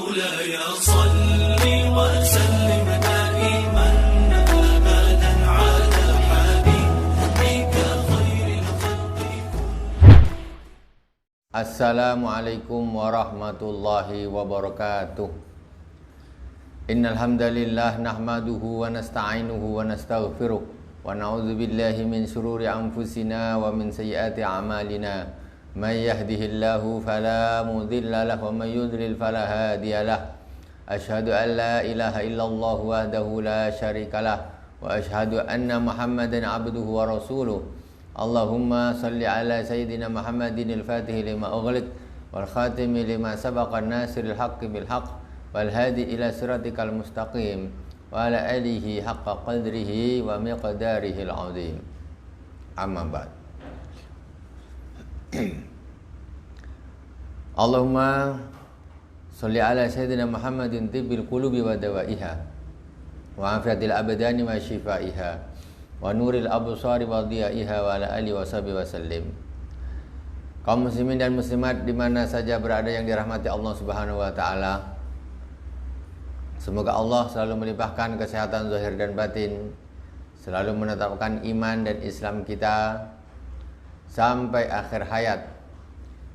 مولاي صل وسلم دائما أبدا على حبيبك خير الخلق. Assalamualaikum warahmatullahi wabarakatuh. Innal hamdalillah nahmaduhu wa nasta'inuhu wa nastaghfiruh wa na'udzu billahi min shururi anfusina wa min sayyiati a'malina. May yahdihillahu fala mudilla lahu wa may yudlil fala hadiyalah. Asyhadu an la ilaha illallah wahdahu la syarikalah wa asyhadu anna Muhammadan abduhu wa rasuluh. Allahumma salli ala sayyidina Muhammadin al-Fatih lima ughliq wal khatimi lima sabaqa nasiril haqqi bil haqq wal hadi ila siratikal mustaqim wa ala alihi haqqa qadrihi wa miqdarihi al-azim. Amma ba'd. Allahumma salli ala sayyidina Muhammadin tibbil qulubi wa dawaiha wa afiyatil abdani wa shifaiha wa nuril absari wa dhiyaiha wa ala alihi wa sahbihi wasallim. Kaum muslimin dan muslimat di mana saja berada yang dirahmati Allah Subhanahu wa taala. Semoga Allah selalu melimpahkan kesehatan zahir dan batin, selalu menetapkan iman dan Islam kita sampai akhir hayat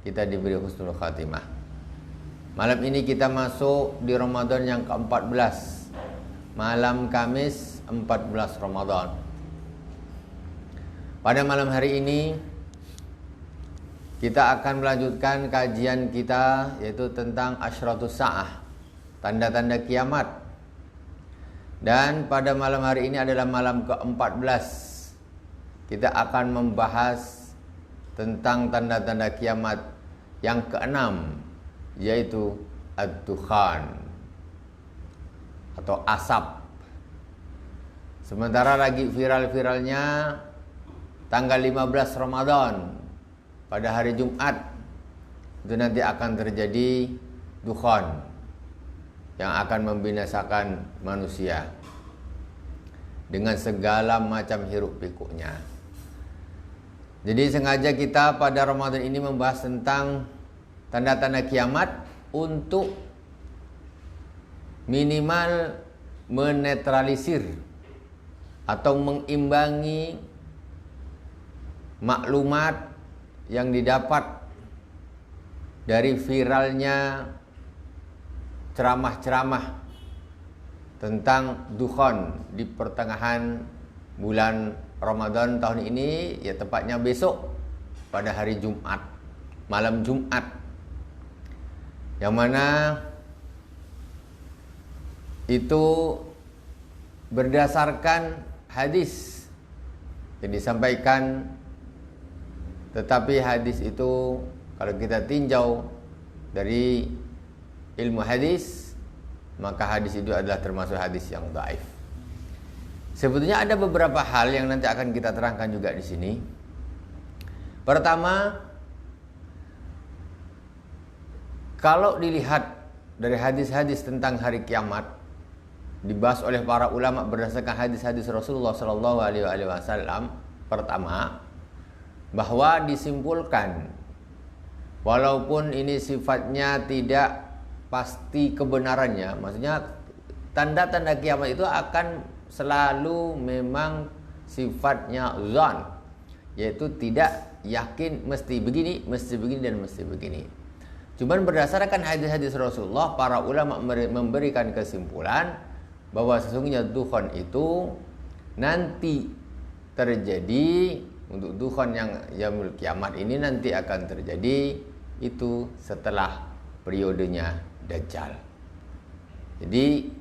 kita diberi husnul khatimah. Malam ini kita masuk di Ramadan yang ke-14, malam Kamis 14 Ramadan. Pada malam hari ini kita akan melanjutkan kajian kita, yaitu tentang Asyratus Sa'ah, tanda-tanda kiamat. Dan pada malam hari ini adalah malam ke-14. Kita akan membahas tentang tanda-tanda kiamat yang ke-6, yaitu ad-dukhan atau asap. Sementara lagi viral-viralnya tanggal 15 Ramadan pada hari Jumat, itu nanti akan terjadi dukhan yang akan membinasakan manusia dengan segala macam hiruk pikuknya. Jadi sengaja kita pada Ramadan ini membahas tentang tanda-tanda kiamat untuk minimal menetralisir atau mengimbangi maklumat yang didapat dari viralnya ceramah-ceramah tentang dukhan di pertengahan bulan Ramadan tahun ini, ya tepatnya besok pada hari Jumat, malam Jumat, yang mana itu berdasarkan hadis yang disampaikan. Tetapi hadis itu kalau kita tinjau dari ilmu hadis, maka hadis itu adalah termasuk hadis yang dhaif. Sebetulnya ada beberapa hal yang nanti akan kita terangkan juga di sini. Pertama, kalau dilihat dari hadis-hadis tentang hari kiamat dibahas oleh para ulama berdasarkan hadis-hadis Rasulullah Shallallahu Alaihi Wasallam, pertama, bahwa disimpulkan, walaupun ini sifatnya tidak pasti kebenarannya, maksudnya tanda-tanda kiamat itu akan selalu memang sifatnya zon, yaitu tidak yakin mesti begini, dan mesti begini. Cuman berdasarkan hadis-hadis Rasulullah, para ulama memberikan kesimpulan bahwa sesungguhnya dukhan itu nanti terjadi. Untuk dukhan yang yaumul kiamat ini nanti akan terjadi itu setelah periodenya Dajjal. Jadi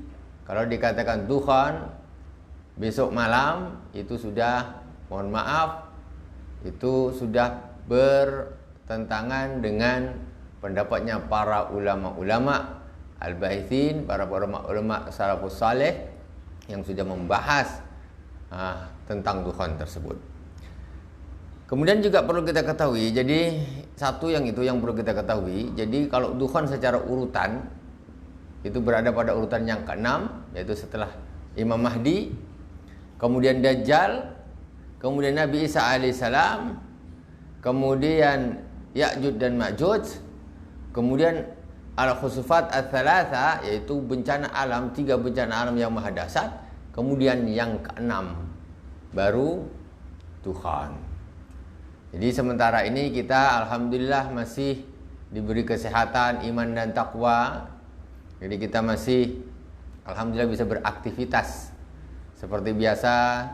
kalau dikatakan dukhan besok malam, itu sudah, mohon maaf, itu sudah bertentangan dengan pendapatnya para ulama-ulama al-baithin, para ulama salafus saleh yang sudah membahas tentang dukhan tersebut. Kemudian juga perlu kita ketahui, jadi satu yang perlu kita ketahui, jadi kalau dukhan secara urutan itu berada pada urutan yang ke-6, yaitu setelah Imam Mahdi, kemudian Dajjal, kemudian Nabi Isa alaihissalam, kemudian Ya'juj dan Ma'juj, kemudian al-khusufat ats-tsalatsa, yaitu bencana alam, 3 bencana alam yang maha dahsyat. Kemudian yang keenam baru dukhan. Jadi sementara ini kita alhamdulillah masih diberi kesehatan, iman dan takwa. Jadi kita masih alhamdulillah bisa beraktivitas seperti biasa.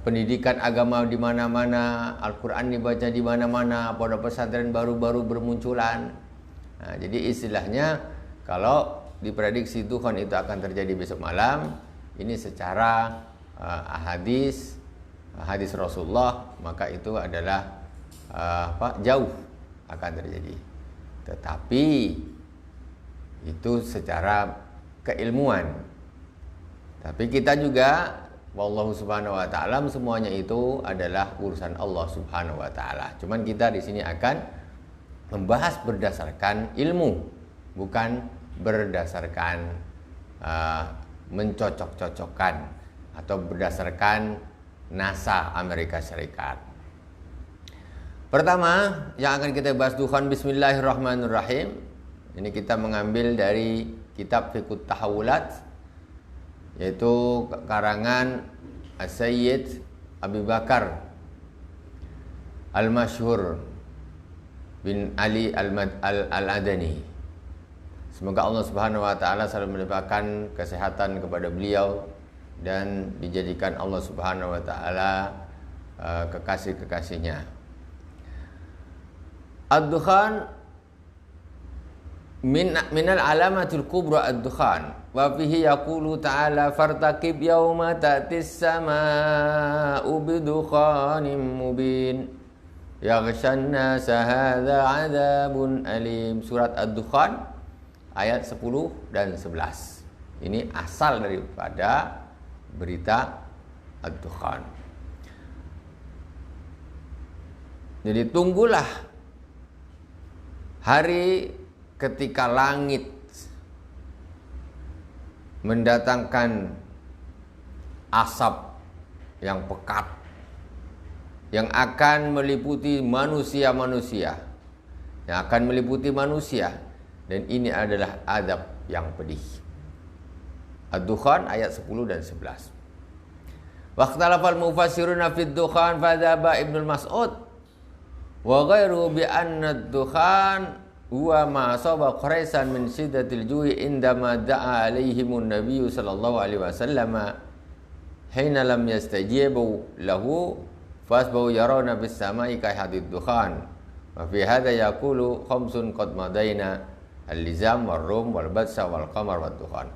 Pendidikan agama di mana-mana, Al-Quran dibaca di mana-mana, pondok pesantren baru-baru bermunculan. Nah, jadi istilahnya kalau diprediksi dukhan itu akan terjadi besok malam, ini secara hadis Rasulullah, maka itu adalah jauh akan terjadi. Tetapi itu secara keilmuan. Tapi kita juga wallahu subhanahu wa ta'ala, semuanya itu adalah urusan Allah subhanahu wa ta'ala. Cuman kita di sini akan membahas berdasarkan ilmu, bukan berdasarkan mencocok-cocokkan atau berdasarkan NASA Amerika Serikat. Pertama yang akan kita bahas dukhan, bismillahirrahmanirrahim. Ini kita mengambil dari kitab Fiqhut Tahawulat, yaitu karangan As-Sayyid Abi Bakar Al-Masyhur bin Ali Al-Adani. Semoga Allah Subhanahu wa taala selalu melimpahkan kesehatan kepada beliau dan dijadikan Allah Subhanahu wa taala kekasih-kekasihnya. Ad-dukhan minal alamatul kubra ad-dukhan. Wa fihi yaqulu ta'ala fartaqib yawma ta'tis samaa'u bidukhanin mubin yaghshan nasa hadza 'adzabun alim. Surat Ad-Dukhan ayat 10 dan 11. Ini asal daripada berita Ad-Dukhan. Jadi tunggulah hari ketika langit mendatangkan asap yang pekat yang akan meliputi manusia-manusia, dan ini adalah azab yang pedih. Ad-Dukhan ayat 10 dan 11. Waqtalafal mufassiruna fid dukhan fadzaba Ibnu Mas'ud wa ghairuhu bi anna ad-dukhan huwa ma asaba Quraisan min siddatil ju'i indama da'a alaihimun nabiyyu sallallahu alaihi wasallam hina lam yastajibu lahu fasbahu yarawna bis sama'i ka hadid dukhan wa fi hadha yaqulu khamsun qad madaina al-lizam war rum wal badsa wal qamar wad dukhan.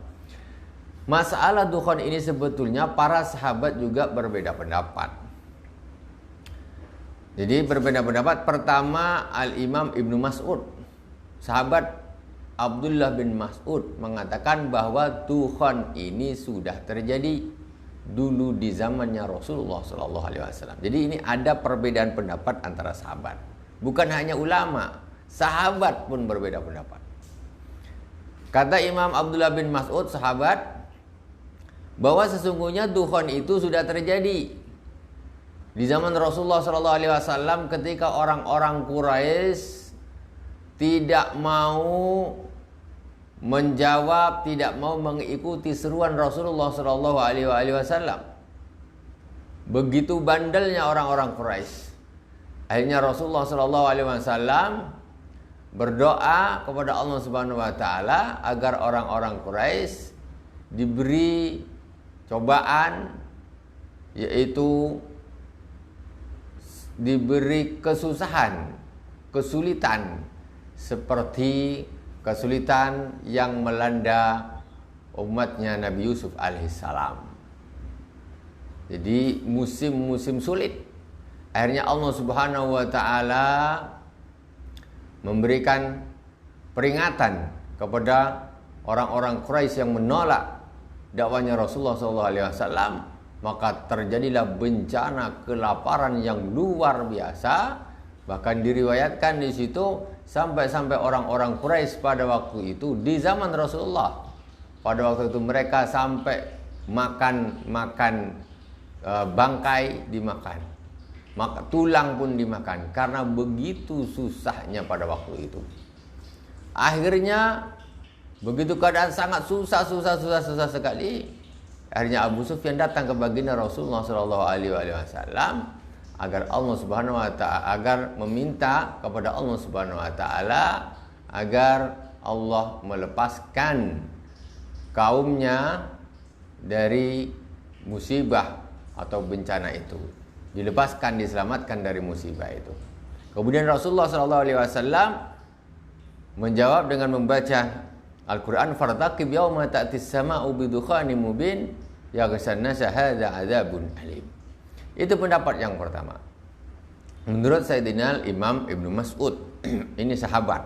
Masalah dukhan ini sebetulnya para sahabat juga berbeda pendapat. Jadi berbeda pendapat. Pertama, Al-Imam Ibnu Mas'ud, sahabat Abdullah bin Mas'ud, mengatakan bahwa dukhan ini sudah terjadi dulu di zamannya Rasulullah SAW. Jadi ini ada perbedaan pendapat antara sahabat. Bukan hanya ulama, sahabat pun berbeda pendapat. Kata Imam Abdullah bin Mas'ud, sahabat, bahwa sesungguhnya dukhan itu sudah terjadi di zaman Rasulullah SAW ketika orang-orang Quraisy tidak mau menjawab, tidak mau mengikuti seruan Rasulullah SAW. Begitu bandelnya orang-orang Quraisy. Akhirnya Rasulullah SAW berdoa kepada Allah Subhanahu wa taala agar orang-orang Quraisy diberi cobaan, yaitu diberi kesulitan seperti kesulitan yang melanda umatnya Nabi Yusuf alaihissalam. Jadi musim-musim sulit. Akhirnya Allah Subhanahu wa taala memberikan peringatan kepada orang-orang Quraisy yang menolak dakwanya Rasulullah SAW. Maka terjadilah bencana kelaparan yang luar biasa. Bahkan diriwayatkan di situ sampai orang-orang Quraisy pada waktu itu di zaman Rasulullah, pada waktu itu mereka sampai makan bangkai dimakan, maka tulang pun dimakan karena begitu susahnya pada waktu itu. Akhirnya begitu keadaan sangat susah sekali. Akhirnya Abu Sufyan datang ke baginda Rasulullah Shallallahu Alaihi Wasallam agar Allah Subhanahu Wa Taala, agar meminta kepada Allah Subhanahu Wa Taala agar Allah melepaskan kaumnya dari musibah atau bencana itu, dilepaskan, diselamatkan dari musibah itu. Kemudian Rasulullah Shallallahu Alaihi Wasallam menjawab dengan membaca Al-Quran, "Fartaqib yauma ta'tis sama'u bidukhanin mubin yaghshan nasa hadza adzabun alim." Itu pendapat yang pertama. Menurut Sayyidina Imam Ibnu Mas'ud, ini sahabat.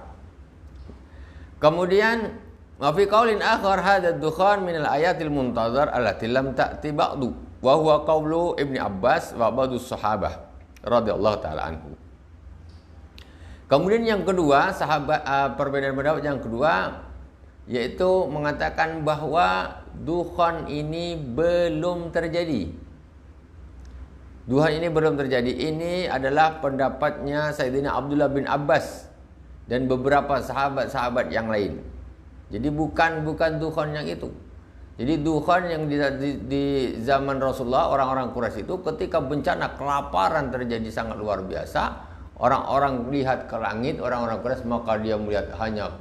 Kemudian wa fi qaulin akhar hadza ad-dukhan min al-ayatil muntazar allati lam ta'ti ba'du wa huwa qaulu Ibnu Abbas wa ba'du sahabah radhiyallahu taala anhu. Kemudian yang kedua, perbedaan pendapat yang kedua yaitu mengatakan bahwa dukhan ini belum terjadi. Dukhan ini belum terjadi. Ini adalah pendapatnya Sayyidina Abdullah bin Abbas dan beberapa sahabat-sahabat yang lain. Jadi bukan dukhan yang itu. Jadi dukhan yang di zaman Rasulullah, orang-orang Quraisy itu ketika bencana kelaparan terjadi sangat luar biasa, orang-orang lihat ke langit, orang-orang Quraisy, maka dia melihat hanya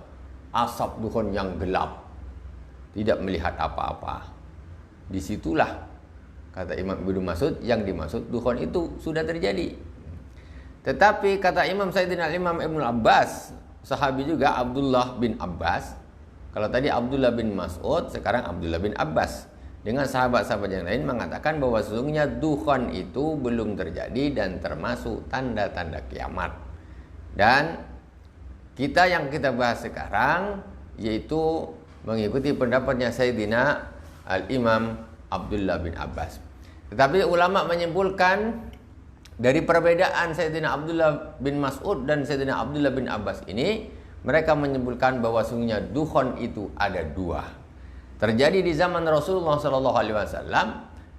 asap dukhan yang gelap, tidak melihat apa-apa. Disitulah kata Imam Ibnu Mas'ud, yang dimaksud dukhan itu sudah terjadi. Tetapi kata Imam Sayyidina Imam Ibnu Abbas, sahabi juga Abdullah bin Abbas. Kalau tadi Abdullah bin Mas'ud, sekarang Abdullah bin Abbas. Dengan sahabat-sahabat yang lain mengatakan bahwa sesungguhnya dukhan itu belum terjadi dan termasuk tanda-tanda kiamat. Dan yang kita bahas sekarang yaitu mengikuti pendapatnya Sayyidina Al-Imam Abdullah bin Abbas. Tetapi ulama menyimpulkan dari perbedaan Sayyidina Abdullah bin Mas'ud dan Sayyidina Abdullah bin Abbas ini, mereka menyimpulkan bahwa sungguhnya dukhan itu ada dua. Terjadi di zaman Rasulullah SAW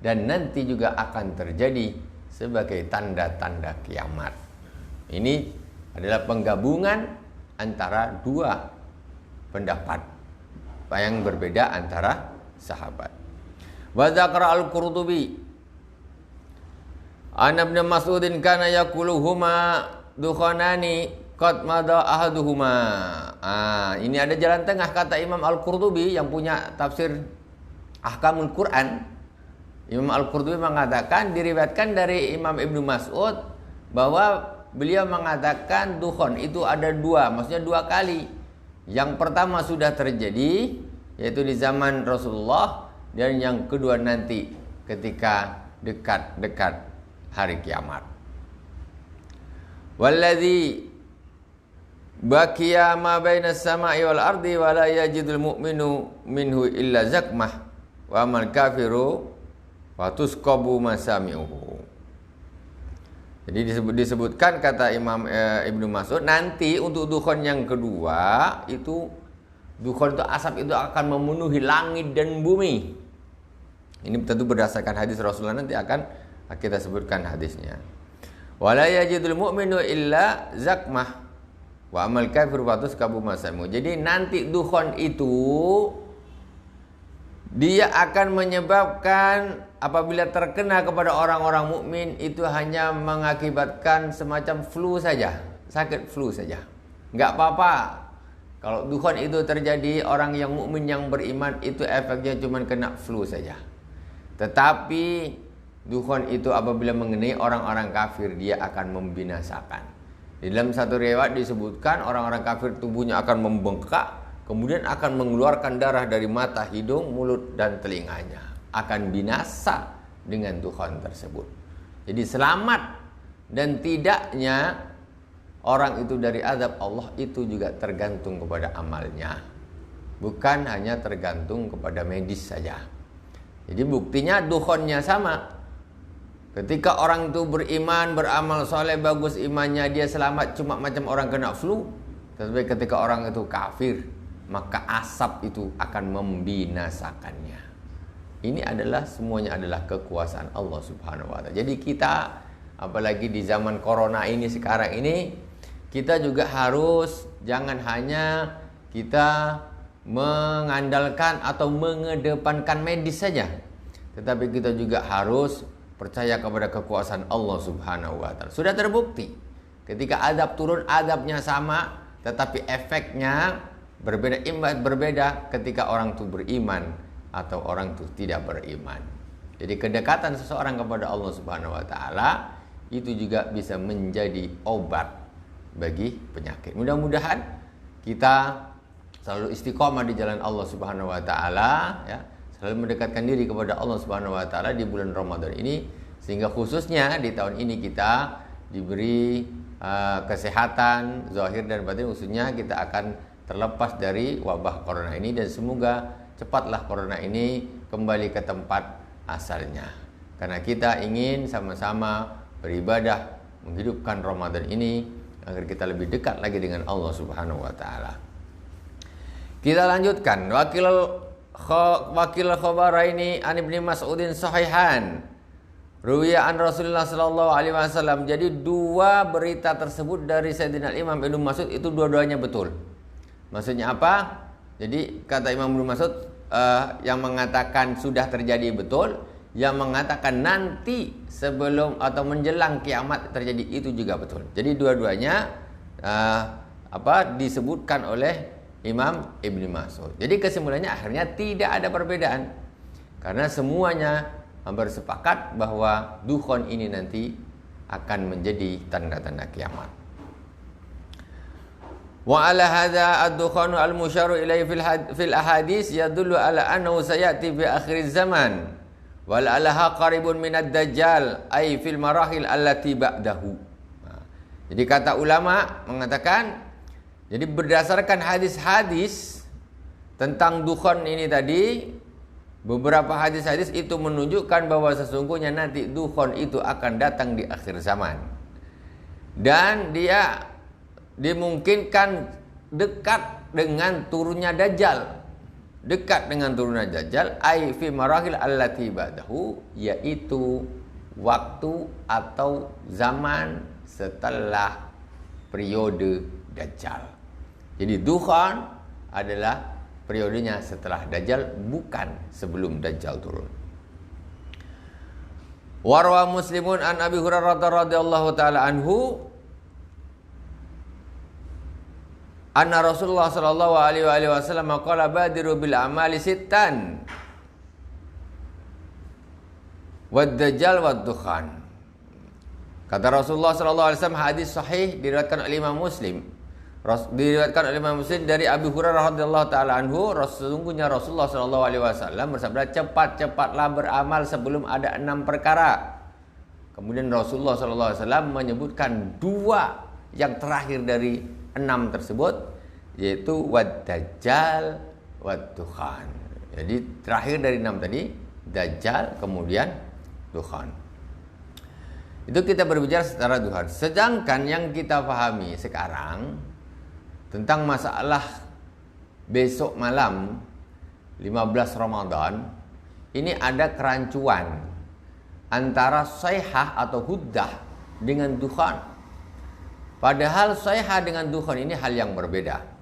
dan nanti juga akan terjadi sebagai tanda-tanda kiamat. Ini adalah penggabungan antara dua pendapat yang berbeda antara sahabat. Wa dzakara al-Qurtubi an Ibnu Mas'udin kana yaquluhuma dukhanani qad mada ahaduhuma. Ini ada jalan tengah kata Imam Al-Qurtubi yang punya tafsir Ahkamul Quran. Imam Al-Qurtubi mengatakan, diriwayatkan dari Imam Ibnu Mas'ud bahwa beliau mengatakan dukhan itu ada dua, maksudnya dua kali. Yang pertama sudah terjadi yaitu di zaman Rasulullah, dan yang kedua nanti ketika dekat-dekat hari kiamat. Walladzi baqiya ma bainas sama'i wal ardi wa la yajidul mu'minu minhu illa zakmah wa amal kafiru wa tusqabu masami'uhu. Jadi disebutkan kata Imam Ibnu Mas'ud, nanti untuk dukhan yang kedua itu, dukhan itu asap itu akan memenuhi langit dan bumi. Ini tentu berdasarkan hadis Rasulullah, nanti akan kita sebutkan hadisnya. Wala yajidul mu'minu illa zakmah wa amal kafir wa tusqabu masami'uhu. Jadi nanti dukhan itu dia akan menyebabkan, apabila terkena kepada orang-orang mukmin itu hanya mengakibatkan semacam flu saja, sakit flu saja. Enggak apa-apa. Kalau dukhan itu terjadi, orang yang mukmin yang beriman itu efeknya cuma kena flu saja. Tetapi dukhan itu apabila mengenai orang-orang kafir, dia akan membinasakan. Di dalam satu riwayat disebutkan orang-orang kafir tubuhnya akan membengkak, kemudian akan mengeluarkan darah dari mata, hidung, mulut, dan telinganya. Akan binasa dengan dukhan tersebut. Jadi selamat dan tidaknya orang itu dari azab Allah itu juga tergantung kepada amalnya. Bukan hanya tergantung kepada medis saja. Jadi buktinya dukhannya sama. Ketika orang itu beriman, beramal soleh, bagus imannya, dia selamat cuma macam orang kena flu. Tetapi ketika orang itu kafir, maka asap itu akan membinasakannya. Ini adalah semuanya adalah kekuasaan Allah Subhanahu wa taala. Jadi kita, apalagi di zaman corona ini sekarang ini, kita juga harus jangan hanya kita mengandalkan atau mengedepankan medis saja, tetapi kita juga harus percaya kepada kekuasaan Allah Subhanahu wa taala. Sudah terbukti ketika azab turun, azabnya sama, tetapi efeknya berbeda, imbas berbeda ketika orang itu beriman atau orang itu tidak beriman. Jadi kedekatan seseorang kepada Allah Subhanahu wa taala itu juga bisa menjadi obat bagi penyakit. Mudah-mudahan kita selalu istiqomah di jalan Allah Subhanahu wa taala, ya, selalu mendekatkan diri kepada Allah Subhanahu wa taala di bulan Ramadan ini, sehingga khususnya di tahun ini kita diberi kesehatan zahir dan batin, khususnya kita akan terlepas dari wabah corona ini, dan semoga cepatlah corona ini kembali ke tempat asalnya. Karena kita ingin sama-sama beribadah menghidupkan Ramadan ini agar kita lebih dekat lagi dengan Allah Subhanahu wa taala. Kita lanjutkan. Wakil khabaraini an Ibnu Mas'udin sahihan. Ruwiya an Rasulullah sallallahu alaihi wasallam. Jadi dua berita tersebut dari Sayyidina Imam Ibnu Mas'ud itu dua-duanya betul. Maksudnya apa? Jadi kata Imam Ibnu Mas'ud, yang mengatakan sudah terjadi betul, yang mengatakan nanti sebelum atau menjelang kiamat terjadi itu juga betul. Jadi dua-duanya disebutkan oleh Imam Ibnu Mas'ud. Jadi kesimpulannya akhirnya tidak ada perbedaan, karena semuanya bersepakat bahwa dukhon ini nanti akan menjadi tanda-tanda kiamat. Wa ala hadza ad-dukhanu al-musyaru ilaihi fil ahadits yadullu ala annahu sayati fi akhir zaman wal alaha qaribun min ad-dajjal ay fil marahil allati ba'dahu. Jadi kata ulama mengatakan, jadi berdasarkan hadis-hadis tentang dukhon ini tadi, beberapa hadis-hadis itu menunjukkan bahwa sesungguhnya nanti dukhon itu akan datang di akhir zaman. Dan dia dimungkinkan dekat dengan turunnya Dajjal. Dekat dengan turunnya Dajjal, ai fi marahil allati ba'dahu, yaitu waktu atau zaman setelah periode Dajjal. Jadi dukhon adalah periodenya setelah Dajjal, bukan sebelum Dajjal turun. Warwa Muslimun an Abi Hurairah radhiyallahu taala anhu anna Rasulullah sallallahu alaihi wasallam qala badiru bil amali sittan wad dajjal wad dukhan. Kata Rasulullah sallallahu alaihi wasallam, hadis sahih diriwayatkan oleh Imam Muslim. Diriwayatkan oleh Imam Muslim dari Abi Hurairah radhiyallahu taala anhu, sesungguhnya Rasulullah sallallahu alaihi wasallam bersabda, cepat-cepatlah beramal sebelum ada 6 perkara. Kemudian Rasulullah sallallahu alaihi wasallam menyebutkan 2 yang terakhir dari 6 tersebut, yaitu wad dajjal wad dukhan. Jadi terakhir dari 6 tadi Dajjal, kemudian dukhan. Itu kita berbicara secara dukhan. Sedangkan yang kita pahami sekarang tentang masalah besok malam 15 Ramadan, ini ada kerancuan antara sayhah atau huddah dengan dukhan. Padahal sayhah dengan dukhan ini hal yang berbeda.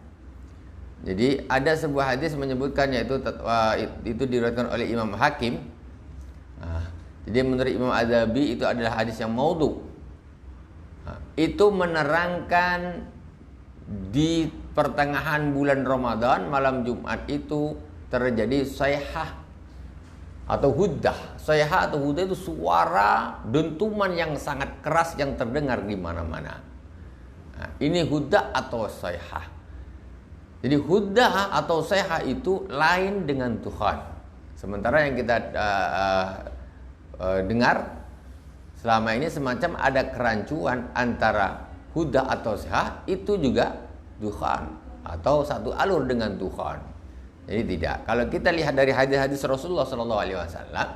Jadi ada sebuah hadis menyebutkannya, itu diriwayatkan oleh Imam Hakim. Jadi menurut Imam Adzabi itu adalah hadis yang maudhu. Itu menerangkan di pertengahan bulan Ramadan malam Jumat itu terjadi sayhah atau huddah. Sayhah atau huddah itu suara dentuman yang sangat keras yang terdengar di mana-mana. Ini huddah atau sayhah. Jadi huddah atau sayhah itu lain dengan dukhan. Sementara yang kita dengar selama ini semacam ada kerancuan antara huddah atau sayhah itu juga dukhan atau satu alur dengan dukhan. Jadi tidak. Kalau kita lihat dari hadis-hadis Rasulullah SAW,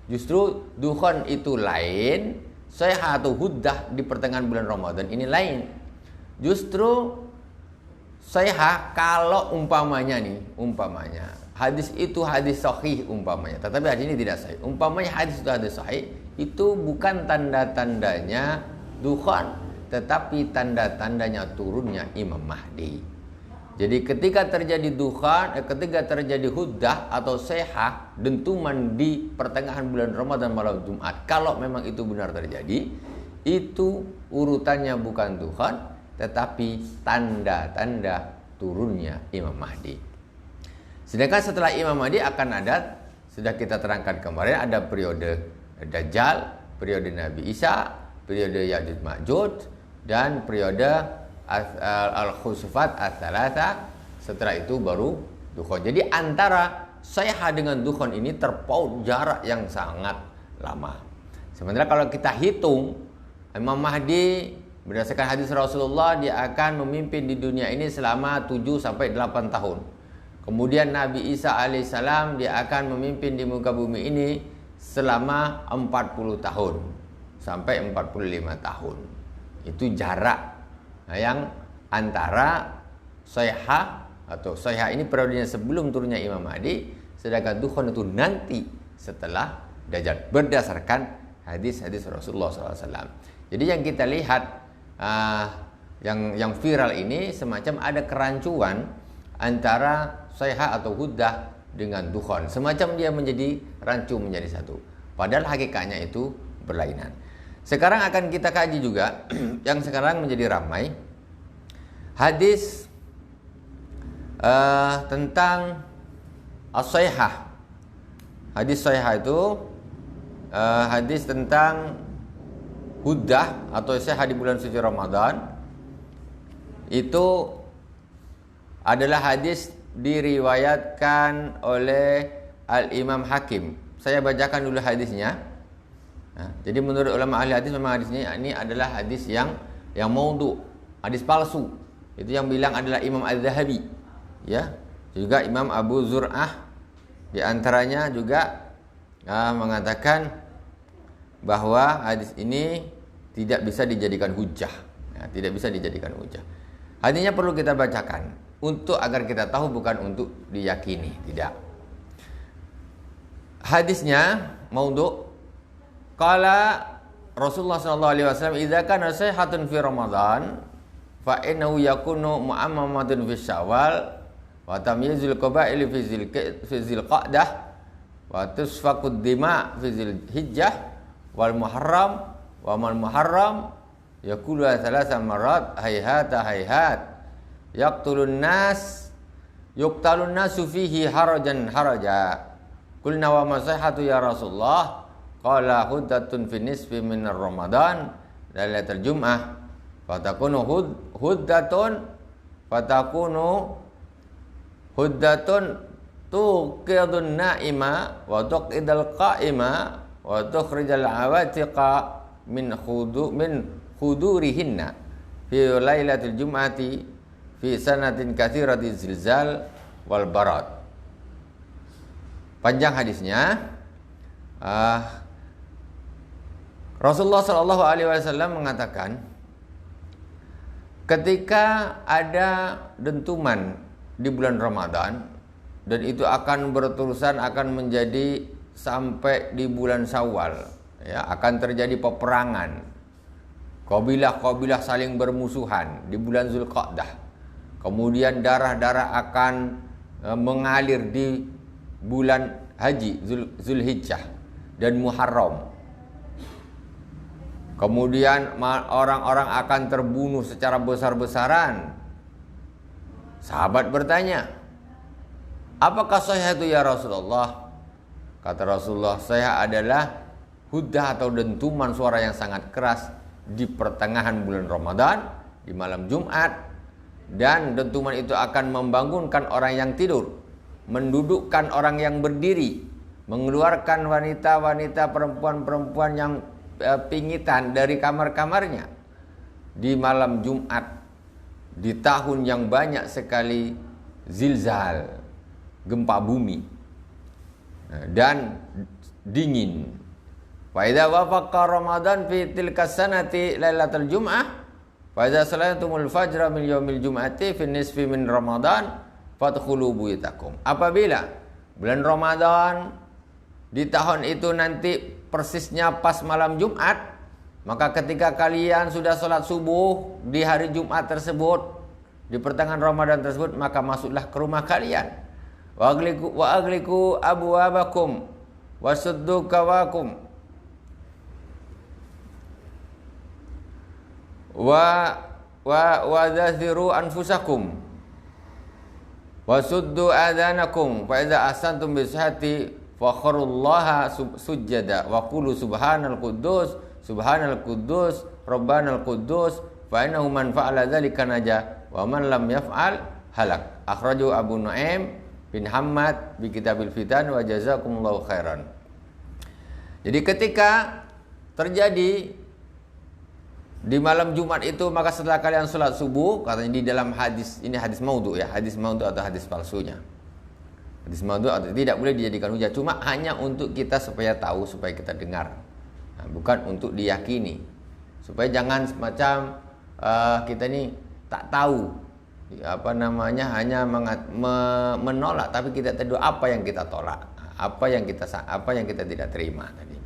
justru dukhan itu lain, sayhah atau huddah di pertengahan bulan Ramadan ini lain. Justru sayhah kalau umpamanya hadis itu hadis sahih umpamanya, tetapi hadis ini tidak sahih. Umpamanya hadis itu hadis sahih, itu bukan tanda-tandanya dukhan, tetapi tanda-tandanya turunnya Imam Mahdi. Jadi ketika terjadi dukhan, ketika terjadi huddah atau sehah, dentuman di pertengahan bulan Ramadan malam Jumat, kalau memang itu benar terjadi, itu urutannya bukan dukhan, tetapi tanda-tanda turunnya Imam Mahdi. Sedangkan setelah Imam Mahdi akan ada, sudah kita terangkan kemarin, ada periode Dajjal, periode Nabi Isa, periode Ya'juj Ma'juj, dan periode Al-Khusufat Ats-Tsalatsa. Setelah itu baru dukhon. Jadi antara sayha dengan dukhon ini terpaut jarak yang sangat lama. Sementara kalau kita hitung, Imam Mahdi berdasarkan hadis Rasulullah, dia akan memimpin di dunia ini selama 7 sampai 8 tahun. Kemudian Nabi Isa alaihissalam, dia akan memimpin di muka bumi ini selama 40 tahun sampai 45 tahun. Itu jarak yang antara sayha atau sayha ini periodenya sebelum turunnya Imam Mahdi, sedangkan dukhon itu nanti setelah Dajjal berdasarkan hadis-hadis Rasulullah SAW. Jadi yang kita lihat yang viral ini semacam ada kerancuan antara sayha atau huddah dengan dukhon, semacam dia menjadi rancu menjadi satu, padahal hakikatnya itu berlainan. Sekarang akan kita kaji juga yang sekarang menjadi ramai, hadis tentang as-sayhah. Hadis sayhah itu hadis tentang huddah atau sayhah di bulan suci Ramadan. Itu adalah hadis diriwayatkan oleh Al-Imam Hakim. Saya bacakan dulu hadisnya. Jadi menurut ulama ahli hadis memang hadisnya ini adalah hadis yang maudhu, hadis palsu. Itu yang bilang adalah Imam Az-Zahabi, ya. Juga Imam Abu Zur'ah di antaranya juga mengatakan bahwa hadis ini tidak bisa dijadikan hujjah, tidak bisa dijadikan hujjah. Hadisnya perlu kita bacakan untuk agar kita tahu, bukan untuk diyakini, tidak. Hadisnya maudhu. Qala Rasulullah sallallahu alaihi wasallam, "Idza kana sayhatun fi Ramadan fa innahu yakunu mu'ammamatun fi Syawal wa tamyizul qaba'il fi Dzulqa'dah wa tusfaqud dima' fi Dzulhijjah wal Muharram wa mal Muharram yaqulu thalatha marat hayhata hayhat yaqtulun nasu fihi harajan haraja qulna wa ma sayhatu ya Rasulullah qala huddatun fi nisfi min Ramadan lailatul Jum'ah fatakunu huddatun tuqidun na'ima wa tuqidal qa'ima wa tukhrijal awatiqa min khudurihinna fi lailatul Jum'ati fi sanatin katsirati zilzal wal barad. Panjang hadisnya. Rasulullah Shallallahu Alaihi Wasallam mengatakan, ketika ada dentuman di bulan Ramadan dan itu akan berterusan, akan menjadi sampai di bulan Syawal, ya, akan terjadi peperangan, kabilah-kabilah saling bermusuhan di bulan Dzulqa'dah, kemudian darah-darah akan mengalir di bulan Haji Dzulhijjah dan Muharram. Kemudian orang-orang akan terbunuh secara besar-besaran. Sahabat bertanya, apakah sayhah itu ya Rasulullah? Kata Rasulullah, sayhah adalah huddah atau dentuman suara yang sangat keras di pertengahan bulan Ramadan, di malam Jumat. Dan dentuman itu akan membangunkan orang yang tidur, mendudukkan orang yang berdiri, mengeluarkan wanita-wanita, perempuan-perempuan yang pingitan dari kamar-kamarnya di malam Jumat, di tahun yang banyak sekali zilzal, gempa bumi dan dingin. Fa idza wafaqa Ramadan fi tilka sanati lailatul Jum'ah fa idza salatumul fajra min yaumil jum'ati fi nisfi min Ramadan fadkhulu buyutakum. Apabila bulan Ramadan di tahun itu nanti persisnya pas malam Jumat, maka ketika kalian sudah sholat subuh di hari Jumat tersebut, di pertengahan Ramadan tersebut, maka masuklah ke rumah kalian. Wa aghliqu abwabakum wasuddu kawakum wa dzathiru anfusakum wasuddu adanakum fa idza ahsantum bisihati fakhurullaha sujada wa qulu subhanal quddus rabbanal quddus fa innahu man fa'ala dzalika naja wa man lam yaf'al halak. Akhrajahu Abu Nuaim bin Hammad bi Kitabil Fitan wa jazakumullahu khairan. Jadi ketika terjadi di malam Jumat itu, maka setelah kalian sholat subuh, katanya di dalam hadis, ini hadis maudhu ya, hadis maudhu atau hadis palsunya. Hadis maudhu atau tidak boleh dijadikan hujah, cuma hanya untuk kita supaya tahu, supaya kita dengar. Nah, bukan untuk diyakini. Supaya jangan semacam kita ini tak tahu, hanya menolak, tapi kita tahu apa yang kita tolak, apa yang kita tidak terima tadi.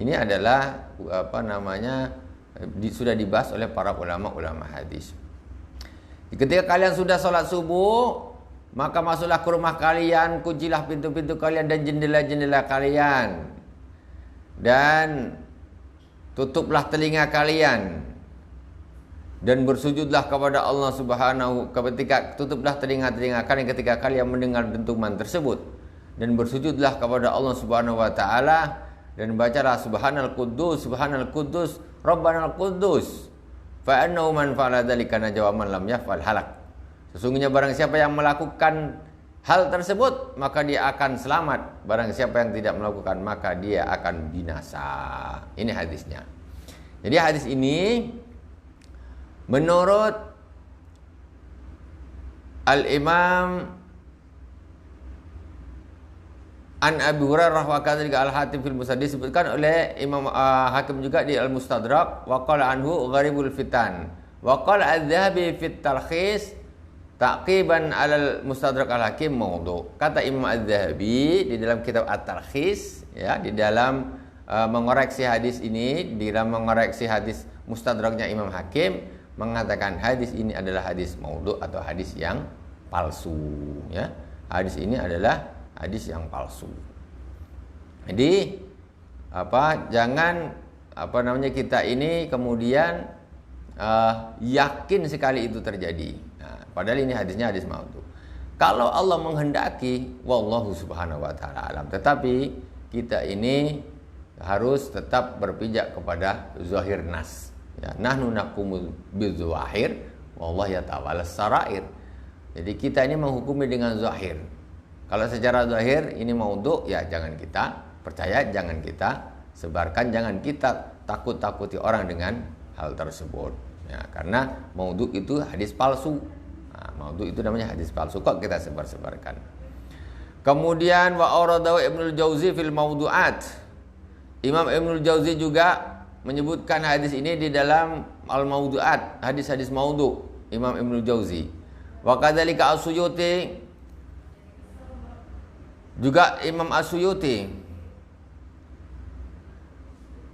Ini adalah sudah dibahas oleh para ulama hadis. Ketika kalian sudah sholat subuh, maka masuklah ke rumah kalian, kuncilah pintu-pintu kalian dan jendela-jendela kalian, dan tutuplah telinga kalian, dan bersujudlah kepada Allah Subhanahu. Ketika tutuplah telinga-telinga kalian ketika kalian mendengar dentuman tersebut, dan bersujudlah kepada Allah Subhanahu wa taala, dan bacalah subhanal quddus rabbanal quddus fa innahu man fa'ala dzalika naja wa man lam yaf'al halak. Sesungguhnya barang siapa yang melakukan hal tersebut, maka dia akan selamat. Barang siapa yang tidak melakukan, maka dia akan binasa. Ini hadisnya. Jadi hadis ini menurut Al-Imam An Abi Hurairah wa kadzalika Al-Hakim fil Musnad, disebutkan oleh Imam Hakim juga di Al-Mustadrak, wa qala anhu gharibul fitan, wa qala adz-Dzahabi fit talkhis taqiban alal Mustadrak Al-Hakim maudhu. Kata Imam adz-Dzahabi di dalam kitab At-Talkhis ya, di dalam mengoreksi hadis ini, di dalam mengoreksi hadis Mustadraknya Imam Hakim, mengatakan hadis ini adalah hadis maudhu atau hadis yang palsu ya. Hadis ini adalah hadis yang palsu. Jadi jangan kita ini kemudian yakin sekali itu terjadi. Nah, padahal ini hadisnya hadis maudhu. Kalau Allah menghendaki, wallahu subhanahu wa ta'ala alam. Tetapi kita ini harus tetap berpijak kepada zahir nas. Ya, nahnu naqumu bizahir, wallahu yatawallas sarair. Jadi kita ini menghukumi dengan zahir. Kalau secara zahir ini maudhu, ya jangan kita percaya, jangan kita sebarkan, jangan kita takut-takuti orang dengan hal tersebut. Ya, karena maudhu itu hadis palsu. Nah, maudhu itu namanya hadis palsu, kok kita sebar-sebarkan. Kemudian wa awradahu Ibnul Jauzi fil mawdu'at. Imam Ibnul Jauzi juga menyebutkan hadis ini di dalam al-mawdu'at, hadis-hadis maudhu. Imam Ibnul Jauzi. Wa kadzalika As-Suyuti, juga Imam As-Suyuti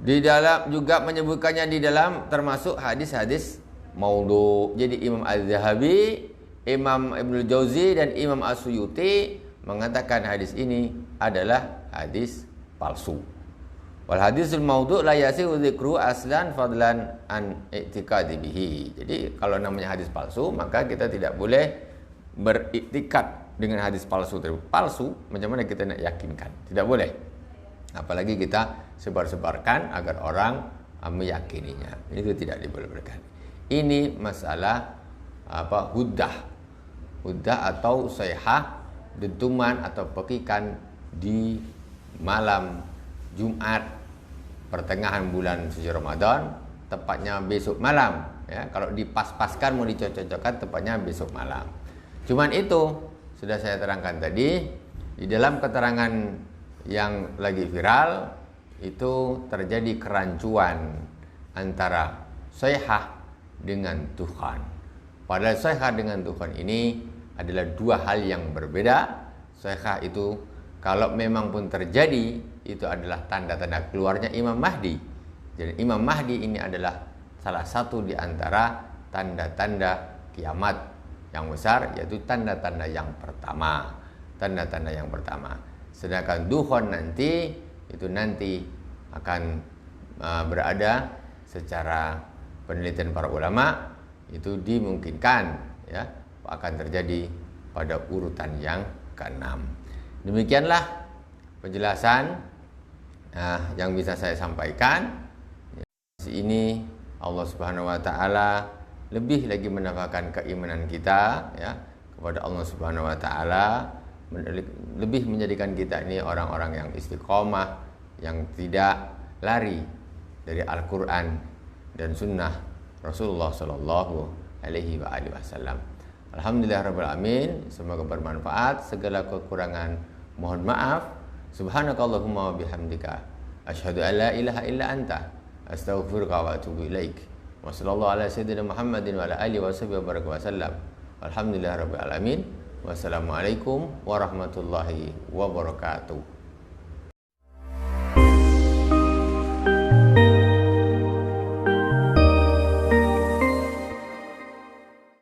di dalam juga menyebutkannya di dalam termasuk hadis-hadis maudhu. Jadi Imam Az-Zahabi, Imam Ibnul Jauzi dan Imam As-Suyuti mengatakan hadis ini adalah hadis palsu. Wal hadisul maudhu la yasihu dzikru aslan fadlan an i'tiqadi bihi. Jadi kalau namanya hadis palsu, maka kita tidak boleh beriktikad dengan hadis palsu tersebut. Palsu, macam mana kita nak yakinkan? Tidak boleh. Apalagi kita sebar-sebarkan agar orang meyakininya. Itu tidak dibolehkan. Ini masalah huddah atau sayhah, dentuman atau pekikan di malam Jumat pertengahan bulan suci Ramadan, tepatnya besok malam ya. Kalau dipas-paskan, mau dicocok-cocokkan, tepatnya besok malam. Cuman itu sudah saya terangkan tadi, di dalam keterangan yang lagi viral itu terjadi kerancuan antara sayhah dengan Tuhan. Padahal sayhah dengan Tuhan ini adalah dua hal yang berbeda. Sayhah itu kalau memang pun terjadi, itu adalah tanda-tanda keluarnya Imam Mahdi. Jadi Imam Mahdi ini adalah salah satu di antara tanda-tanda kiamat yang besar, yaitu tanda-tanda yang pertama. Tanda-tanda yang pertama. Sedangkan dukhon nanti itu nanti akan berada secara penelitian para ulama itu dimungkinkan ya akan terjadi pada urutan yang ke-6. Demikianlah penjelasan yang bisa saya sampaikan. Ini Allah Subhanahu wa taala lebih lagi menambahkan keimanan kita ya kepada Allah Subhanahu wa taala, lebih menjadikan kita ini orang-orang yang istiqomah, yang tidak lari dari Al-Qur'an dan sunnah Rasulullah sallallahu alaihi wasallam. Alhamdulillahirabbil alamin, semoga bermanfaat. Segala kekurangan mohon maaf. Subhanakallahumma wa bihamdika asyhadu an la ilaha illa anta astaghfiruka wa atubu ilaik. Wa sallallahu ala sayyidina Muhammadin wa ala alihi wasallam. Alhamdulillahirabbil alamin. Wassalamualaikum warahmatullahi wabarakatuh.